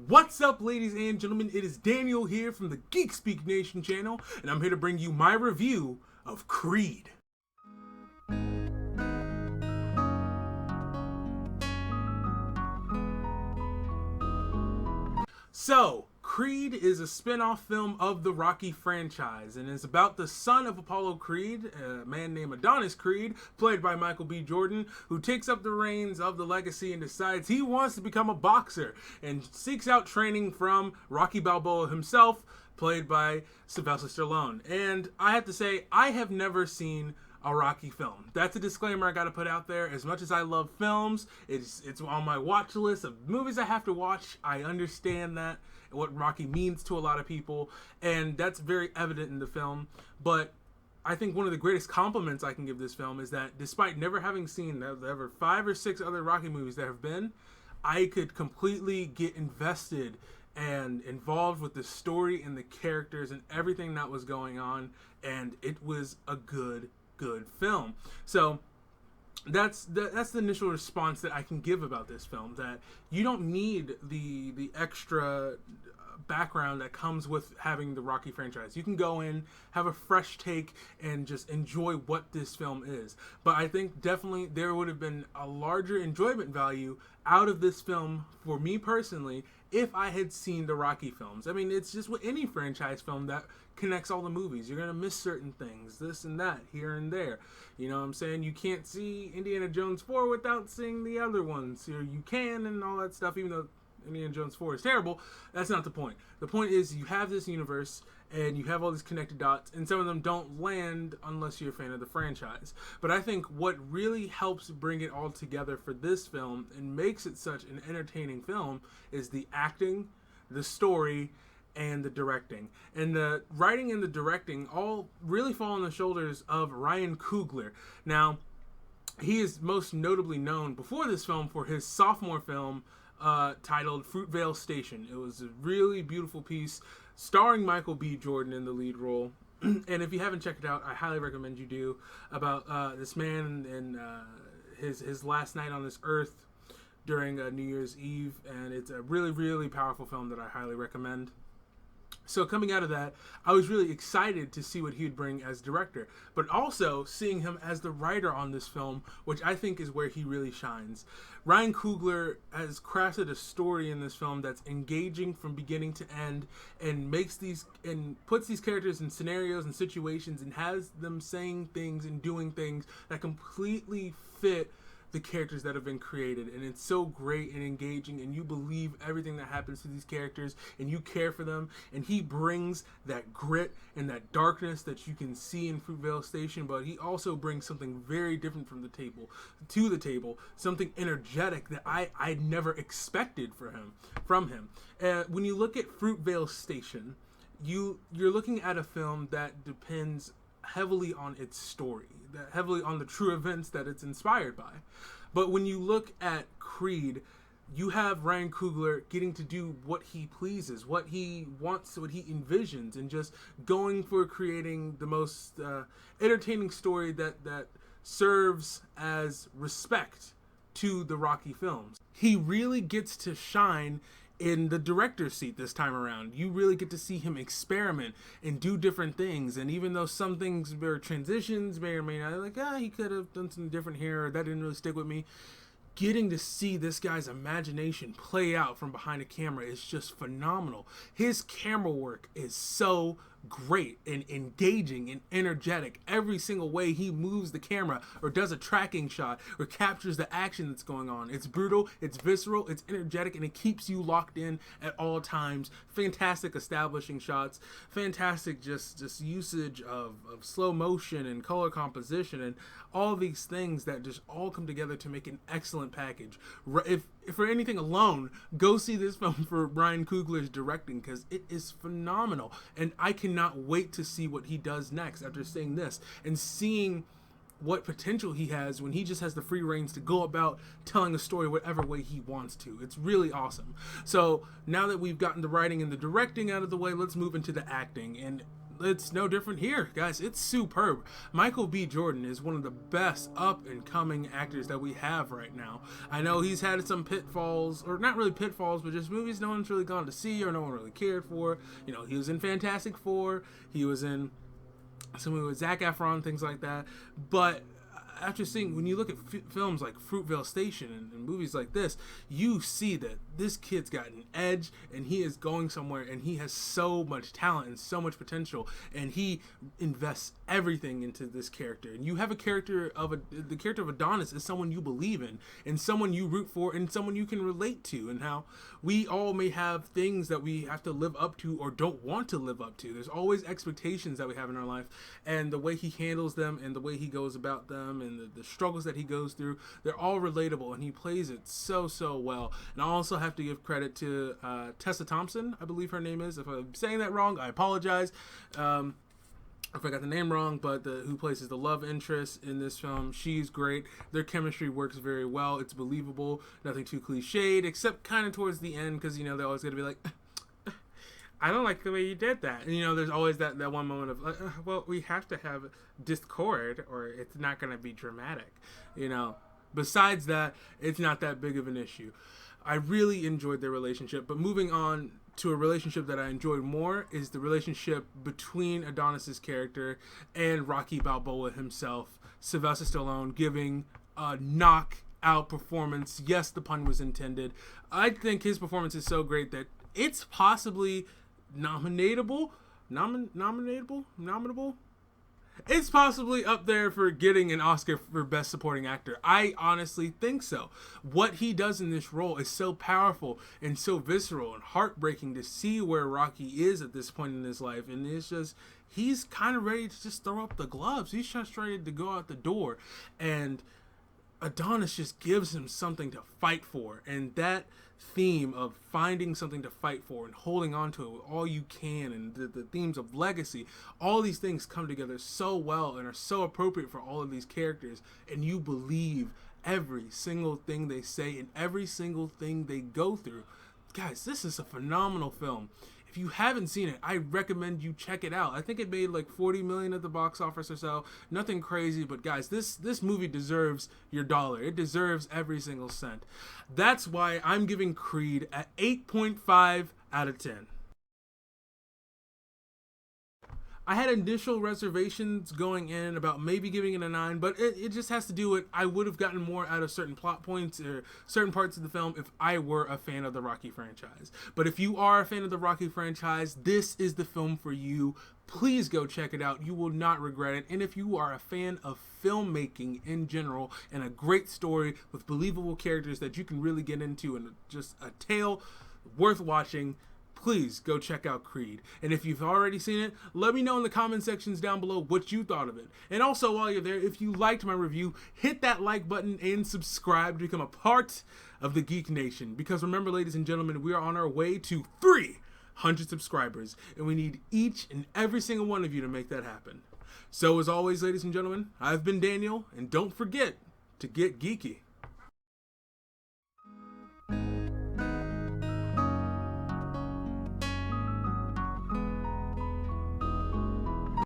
What's up, ladies and gentlemen? It is Daniel here from the Geek Speak Nation channel, and I'm here to bring you my review of Creed. So, Creed is a spin-off film of the Rocky franchise, and is about the son of Apollo Creed, a man named Adonis Creed, played by Michael B. Jordan, who takes up the reins of the legacy and decides he wants to become a boxer, and seeks out training from Rocky Balboa himself, played by Sylvester Stallone. And I have to say, I have never seen a Rocky film. That's a disclaimer I gotta put out there. As much as I love films, it's on my watch list of movies I have to watch. I understand that, what Rocky means to a lot of people, and that's very evident in the film. But I think one of the greatest compliments I can give this film is that despite never having seen ever 5 or 6 other Rocky movies there have been, I could completely get invested and involved with the story and the characters and everything that was going on, and it was a good film. So that's the initial response that I can give about this film, that you don't need the extra background that comes with having the Rocky franchise. You can go in, have a fresh take, and just enjoy what this film is. But I think definitely there would have been a larger enjoyment value out of this film for me personally if I had seen the Rocky films. I mean, it's just with any franchise film that connects all the movies. You're going to miss certain things, this and that, here and there. You know what I'm saying? You can't see Indiana Jones 4 without seeing the other ones. You can and all that stuff, even though Indiana Jones 4 is terrible. That's not the point. The point is you have this universe and you have all these connected dots, and some of them don't land unless you're a fan of the franchise. But I think what really helps bring it all together for this film and makes it such an entertaining film is the acting, the story, and the directing. And the writing and the directing all really fall on the shoulders of Ryan Coogler. Now, he is most notably known before this film for his sophomore film titled Fruitvale Station. It was a really beautiful piece starring Michael B. Jordan in the lead role. And if you haven't checked it out, I highly recommend you do, about this man and his last night on this earth during New Year's Eve. And it's a really powerful film that I highly recommend. So coming out of that, I was really excited to see what he would bring as director, but also seeing him as the writer on this film, which I think is where he really shines. Ryan Coogler has crafted a story in this film that's engaging from beginning to end, and puts these characters in scenarios and situations and has them saying things and doing things that completely fit the characters that have been created. And it's so great and engaging, and you believe everything that happens to these characters and you care for them. And he brings that grit and that darkness that you can see in Fruitvale Station, but he also brings something very different to the table, something energetic that I'd never expected from him. When you look at Fruitvale Station, you're looking at a film that depends heavily on its story, heavily on the true events that it's inspired by. But when you look at Creed, you have Ryan Coogler getting to do what he pleases, what he wants, what he envisions, and just going for creating the most entertaining story that serves as respect to the Rocky films. He really gets to shine in the director's seat this time around. You really get to see him experiment and do different things. And even though some things were transitions, may or may not, he could have done something different here, or that didn't really stick with me. Getting to see this guy's imagination play out from behind a camera is just phenomenal. His camera work is so great and engaging and energetic. Every single way he moves the camera or does a tracking shot or captures the action that's going on. It's brutal, it's visceral, it's energetic, and it keeps you locked in at all times. Fantastic establishing shots, fantastic just usage of slow motion and color composition and all these things that just all come together to make an excellent package. If for anything alone, go see this film for Ryan Coogler's directing, because it is phenomenal. And I cannot wait to see what he does next after seeing this and seeing what potential he has when he just has the free reins to go about telling a story whatever way he wants to. It's really awesome. So now that we've gotten the writing and the directing out of the way, let's move into the acting. And it's no different here, guys. It's superb. Michael B. Jordan is one of the best up-and-coming actors that we have right now. I know he's had some pitfalls, or not really pitfalls, but just movies no one's really gone to see or no one really cared for. You know, he was in Fantastic Four. He was in some movie with Zac Efron, things like that. But after seeing, when you look at films like Fruitvale Station and movies like this, you see that this kid's got an edge and he is going somewhere, and he has so much talent and so much potential, and he invests everything into this character. And you have a character of the character of Adonis is someone you believe in, and someone you root for, and someone you can relate to, and how we all may have things that we have to live up to or don't want to live up to. There's always expectations that we have in our life, and the way he handles them and the way he goes about them and the struggles that he goes through, they're all relatable, and he plays it so well. And I also have to give credit to Tessa Thompson, I believe her name is. If I'm saying that wrong, I apologize. If I got the name wrong, but who plays the love interest in this film, she's great. Their chemistry works very well. It's believable, nothing too cliched, except kind of towards the end, because, you know, they're always going to be like, I don't like the way you did that. And, you know, there's always that one moment of, well, we have to have discord or it's not going to be dramatic. You know, besides that, it's not that big of an issue. I really enjoyed their relationship. But moving on to a relationship that I enjoyed more is the relationship between Adonis's character and Rocky Balboa himself, Sylvester Stallone, giving a knockout performance. Yes, the pun was intended. I think his performance is so great that it's possibly nominatable. It's possibly up there for getting an Oscar for Best Supporting Actor. I honestly think so. What he does in this role is so powerful and so visceral and heartbreaking to see where Rocky is at this point in his life. And it's just, he's kind of ready to just throw up the gloves. He's just ready to go out the door. And Adonis just gives him something to fight for. And that theme of finding something to fight for and holding on to it with all you can, and the themes of legacy, all these things come together so well and are so appropriate for all of these characters, and you believe every single thing they say and every single thing they go through. Guys, this is a phenomenal film. If you haven't seen it, I recommend you check it out. I think it made like $40 million at the box office or so. Nothing crazy, but guys, this movie deserves your dollar. It deserves every single cent. That's why I'm giving Creed at 8.5 out of 10. I had initial reservations going in about maybe giving it a 9, but it just has to do with I would have gotten more out of certain plot points or certain parts of the film if I were a fan of the Rocky franchise. But if you are a fan of the Rocky franchise, this is the film for you. Please go check it out. You will not regret it. And if you are a fan of filmmaking in general and a great story with believable characters that you can really get into and just a tale worth watching, please go check out Creed. And if you've already seen it, let me know in the comment sections down below what you thought of it. And also, while you're there, if you liked my review, hit that like button and subscribe to become a part of the Geek Nation. Because remember, ladies and gentlemen, we are on our way to 300 subscribers, and we need each and every single one of you to make that happen. So as always, ladies and gentlemen, I've been Daniel, and don't forget to get geeky.